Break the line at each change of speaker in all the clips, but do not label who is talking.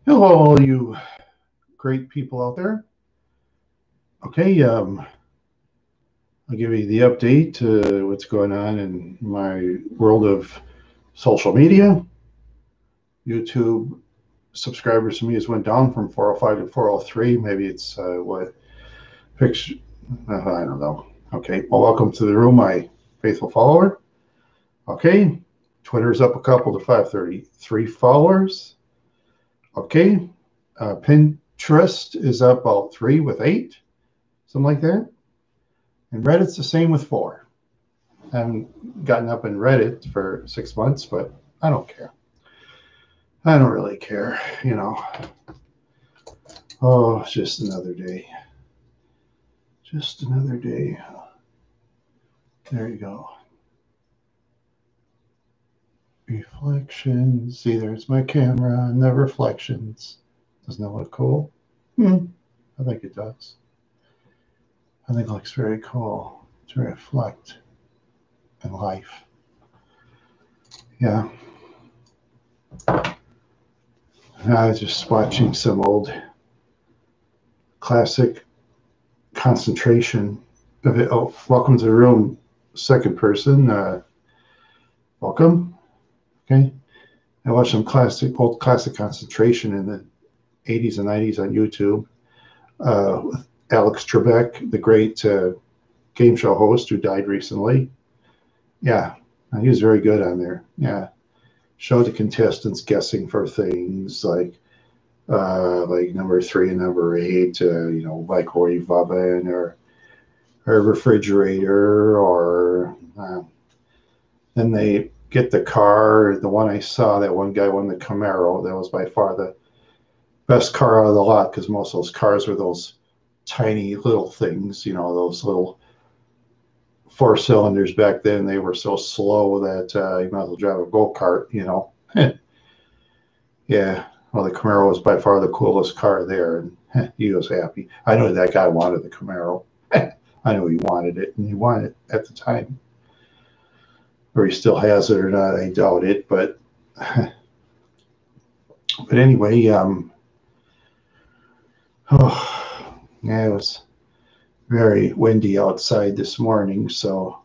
Hello, all you great people out there. Okay, I'll give you the update what's going on in my world of social media. YouTube subscribers to me has went down from 405 to 403. Maybe it's what picture. I don't know. Okay, well, welcome to the room, my faithful follower. Okay, Twitter's up a couple to 533 followers. Okay, Pinterest is up about 3 with 8, something like that. And Reddit's the same with 4. I haven't gotten up in Reddit for 6 months, but I don't care. I don't really care, you know. Oh, it's just another day. Just another day. There you go. Reflections. See, there's my camera and the reflections. Doesn't that look cool? I think it does. I think it looks very cool to reflect in life. Yeah. I was just watching some old classic concentration of it. Oh, welcome to the room, second person. Welcome. Okay. I watched some old classic concentration in the 80s and 90s on YouTube with Alex Trebek, the great game show host who died recently. Yeah, he was very good on there. Yeah. Showed the contestants guessing for things like number 3 and number 8, microwave oven or refrigerator, or then they get the car. The one I saw, that one guy won the Camaro. That was by far the best car out of the lot, because most of those cars were those tiny little things, those little 4 cylinders back then. They were so slow that you might as well drive a go-kart, Yeah. Well, the Camaro was by far the coolest car there, and he was happy. I know that guy wanted the Camaro. I know he wanted it, and he wanted it at the time. Or he still has it or not, I doubt it. But anyway, yeah, it was very windy outside this morning, so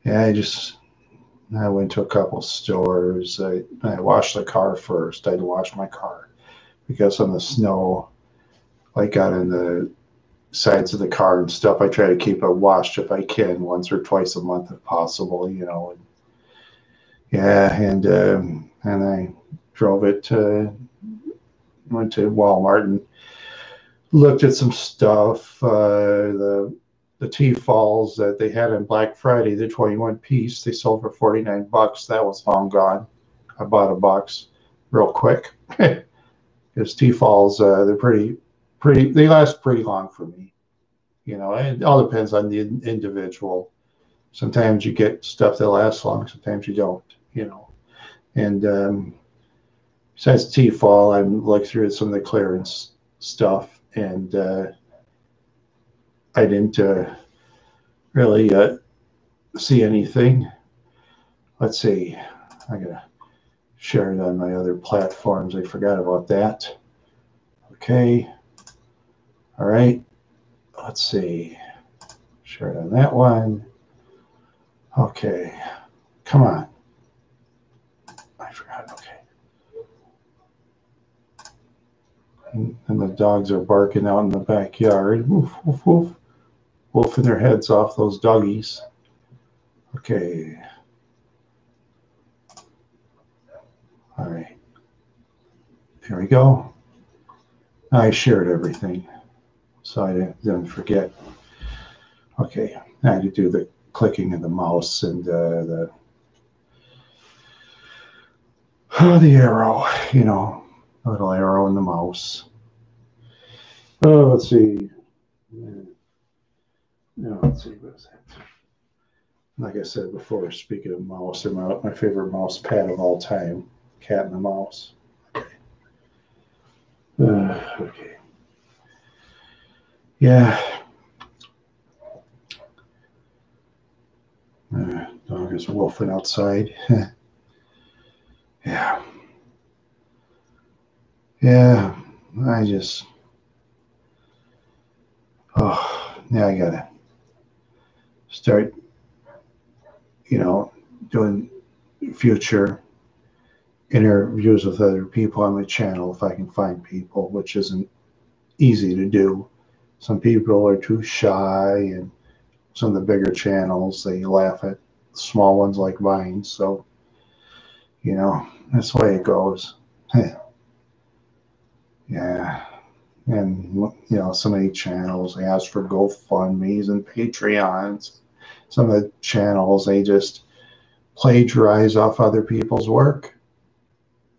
yeah, I went to a couple stores. I washed the car first. I had to wash my car because on the snow, like got in the sides of the car and stuff. I try to keep it washed if I can, once or twice a month if possible, And, yeah, and I drove it went to Walmart and looked at some stuff. The T-Falls that they had on Black Friday, the 21 piece, they sold for $49. That was long gone. I bought a box real quick because T-Falls, they're pretty. They last pretty long for me. It all depends on the individual. Sometimes you get stuff that lasts long, sometimes you don't. And besides T-Fall, I'm looking through some of the clearance stuff, and I didn't really see anything. Let's see. I gotta share it on my other platforms. I forgot about that. Okay. All right. Let's see. Share it on that one. Okay. Come on. I forgot. Okay. And the dogs are barking out in the backyard. Woof, woof, woof. Wolfing their heads off, those doggies. Okay. All right. Here we go. I shared everything, so I didn't forget. Okay. I had to do the clicking of the mouse and the arrow, a little arrow in the mouse. Oh, let's see. Let's see, what is that? Like I said before, speaking of mouse, my favorite mouse pad of all time, cat and the mouse. Okay. Yeah. Dog is wolfing outside. Yeah. Yeah, I just, now I gotta start, you know, doing future interviews with other people on my channel if I can find people, which isn't easy to do. Some people are too shy, and some of the bigger channels, they laugh at small ones like mine. So, that's the way it goes. Yeah. And, so many channels, they ask for GoFundMe's and Patreons. Some of the channels, they just plagiarize off other people's work.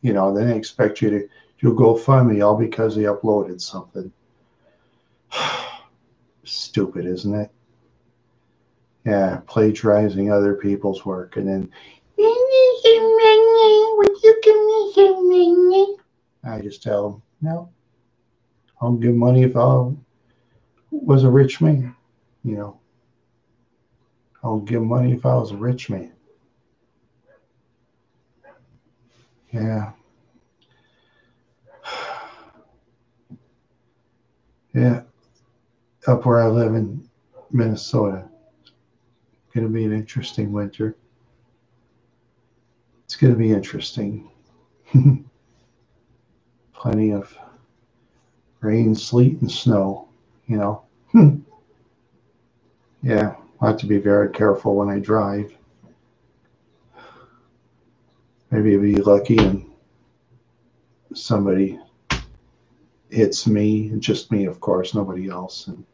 Then they expect you to do GoFundMe all because they uploaded something. Stupid, isn't it? Yeah, plagiarizing other people's work, and then I just tell them, no, I'll give money if I was a rich man. I'll give money if I was a rich man. Yeah. Yeah. Up where I live in Minnesota, going to be an interesting winter. It's going to be interesting. Plenty of rain, sleet, and snow, you know. Yeah, I have to be very careful when I drive. Maybe be lucky and somebody hits me, and just me, of course, nobody else, and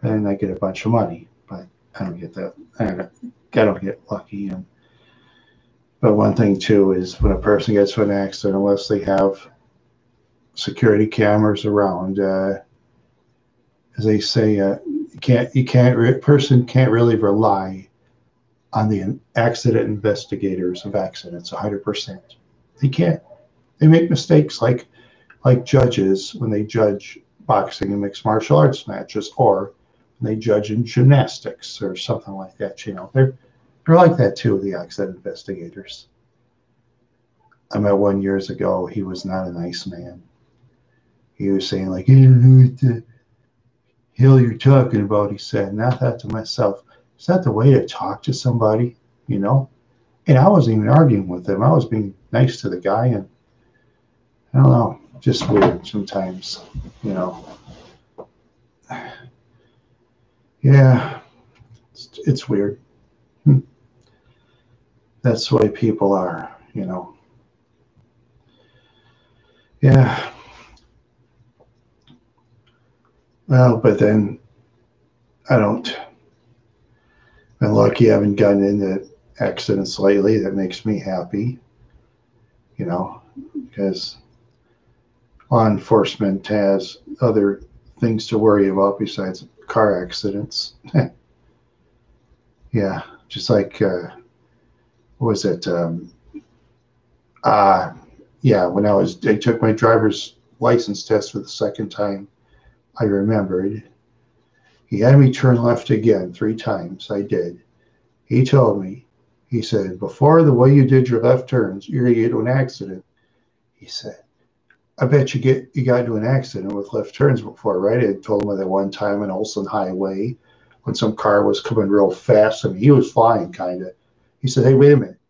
then I get a bunch of money. But I don't get that. I don't get lucky. But one thing too is when a person gets in an accident, unless they have security cameras around, as they say, person can't really rely on the accident investigators of accidents 100%. They can't. They make mistakes like judges when they judge boxing and mixed martial arts matches, or when they judge in gymnastics or something like that. They're like that too, the accident investigators. I met one years ago. He was not a nice man. He was saying, like, you don't know what the hell you're talking about, he said. And I thought to myself, is that the way to talk to somebody? And I wasn't even arguing with him. I was being nice to the guy, and I don't know, just weird sometimes, Yeah, it's weird. That's the way people are, Yeah. Well, but then I've been lucky I haven't gotten into accidents lately. That makes me happy, because law enforcement has other things to worry about besides car accidents. Yeah, just like, what was it? Yeah, when I took my driver's license test for the second time, I remembered he had me turn left again 3 times. I did. He told me, he said, before the way you did your left turns, you're going to get into an accident. He said, I bet you got into an accident with left turns before, right? I told him that one time on Olson Highway when some car was coming real fast. I mean, he was flying, kind of. He said, hey, wait a minute.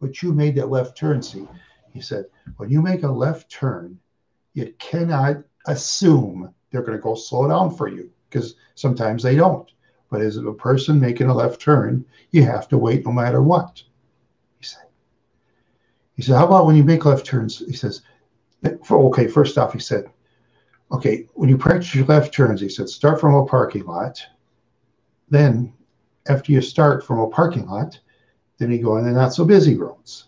But you made that left turn, see? He said, when you make a left turn, you cannot assume they're going to go slow down for you, because sometimes they don't. But as a person making a left turn, you have to wait no matter what. He said, how about when you make left turns? He says, okay, first off, he said, okay, when you practice your left turns, he said, start from a parking lot. Then after you start from a parking lot, then you go on the not so busy roads.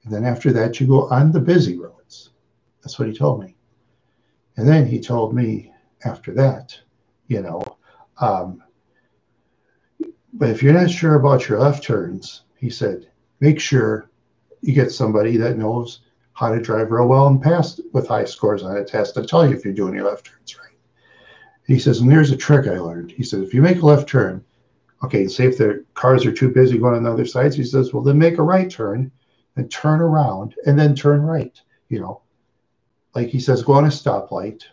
And then after that, you go on the busy roads. That's what he told me. And then he told me after that, but if you're not sure about your left turns, he said, make sure you get somebody that knows how to drive real well and pass with high scores on a test to tell you if you're doing your left turns right. He says, and there's a trick I learned. He says, if you make a left turn, okay, say if the cars are too busy going on the other sides, he says, well, then make a right turn and turn around and then turn right, like he says, go on a stoplight,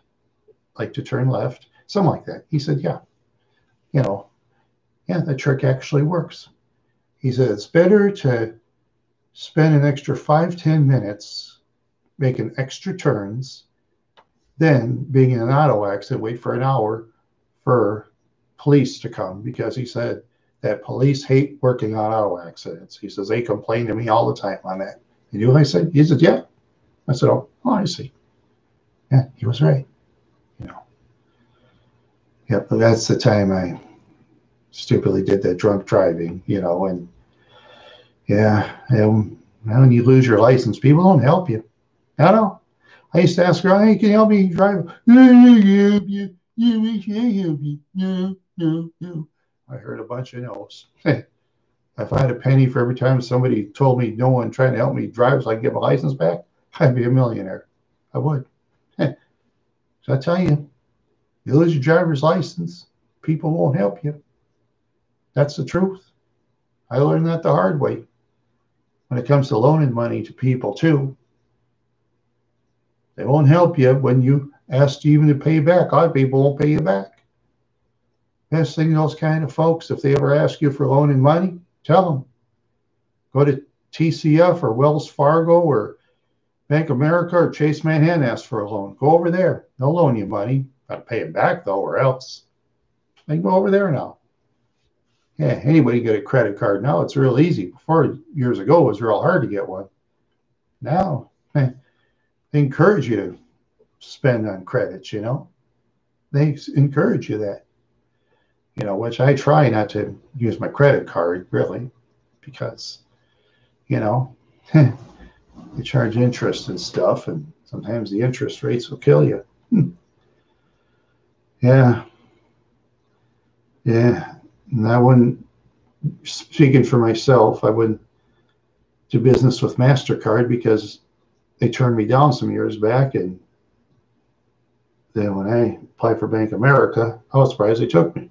like to turn left, something like that. He said, yeah, you know, yeah, the trick actually works. He said, it's better to spend an extra 5-10 minutes making extra turns than being in an auto accident, wait for an hour for police to come, because he said that police hate working on auto accidents. He says they complain to me all the time on that. And you know what I said? He said, yeah. I said, oh, I see. Yeah, he was right. You know. Yep, but that's the time I stupidly did that drunk driving, you know, and yeah, and when you lose your license, people don't help you. I don't know. I used to ask her, hey, can you help me drive? You, help you. No, no, no. I heard a bunch of no's. If I had a penny for every time somebody told me no one trying to help me drive so I can get my license back, I'd be a millionaire. I would. So I tell you, you lose your driver's license, people won't help you. That's the truth. I learned that the hard way. When it comes to loaning money to people, too, they won't help you when you ask even to pay back. A lot of people won't pay you back. Best thing, those kind of folks, if they ever ask you for loaning money, tell them. Go to TCF or Wells Fargo or Bank of America or Chase Manhattan, ask for a loan. Go over there. They'll loan you money. Got to pay it back, though, or else. They can go over there now. Yeah, anybody get a credit card now? It's real easy. Before, years ago, it was real hard to get one. Now, they encourage you to spend on credits, you know. They encourage you that, you know, which I try not to use my credit card, really, because, you know, they charge interest and stuff, and sometimes the interest rates will kill you. Yeah. Yeah. And I wouldn't, speaking for myself, I wouldn't do business with MasterCard because they turned me down some years back. And then when I applied for Bank of America, I was surprised they took me.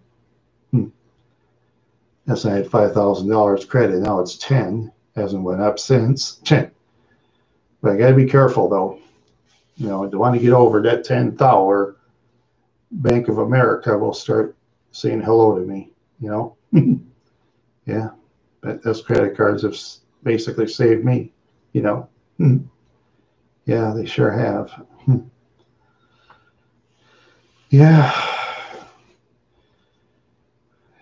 Yes, I had $5,000 credit. Now it's 10. Hasn't went up since. 10. But I got to be careful, though. You know, I don't want to get over that 10,000. Bank of America will start saying hello to me, you know. Yeah, but those credit cards have basically saved me, you know. Yeah, they sure have. Yeah.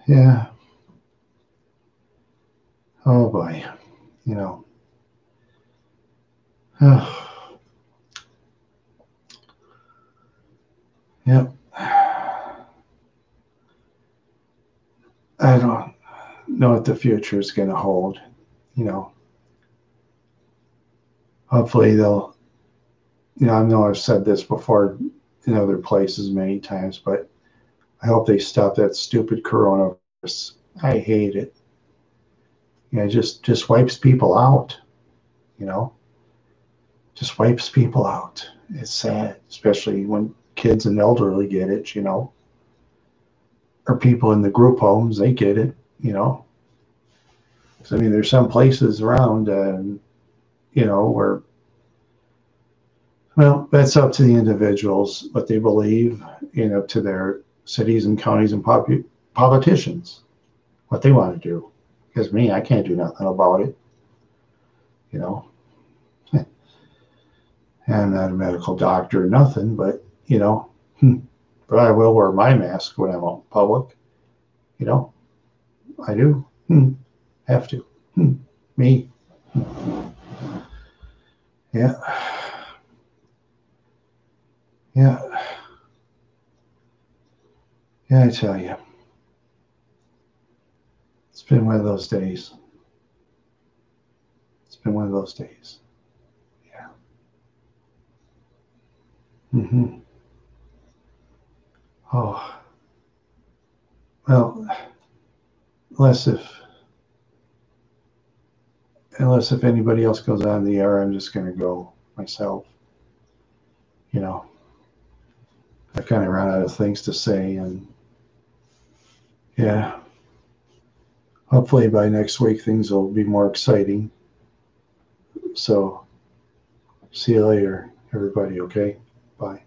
Yeah. Oh boy, you know. Yep. I don't know what the future is going to hold, you know. Hopefully they'll, you know, I know I've said this before in other places many times, but I hope they stop that stupid coronavirus. I hate it. You know, just wipes people out, you know. Just wipes people out. It's sad, especially when kids and elderly get it, you know. Or people in the group homes, they get it, you know. So, I mean, there's some places around, you know, where, well, that's up to the individuals, what they believe, you know, to their cities and counties and politicians, what they want to do. Because me, I can't do nothing about it, you know. I'm not a medical doctor or nothing, but, you know, but I will wear my mask when I'm out in public, you know. I do. Have to. Me. Yeah. Yeah. Yeah, I tell you. It's been one of those days. It's been one of those days. Yeah. Oh. Well, unless if anybody else goes on the air, I'm just going to go myself. You know, I kind of ran out of things to say, and yeah, hopefully by next week things will be more exciting. So, see you later. everybody, okay? Bye.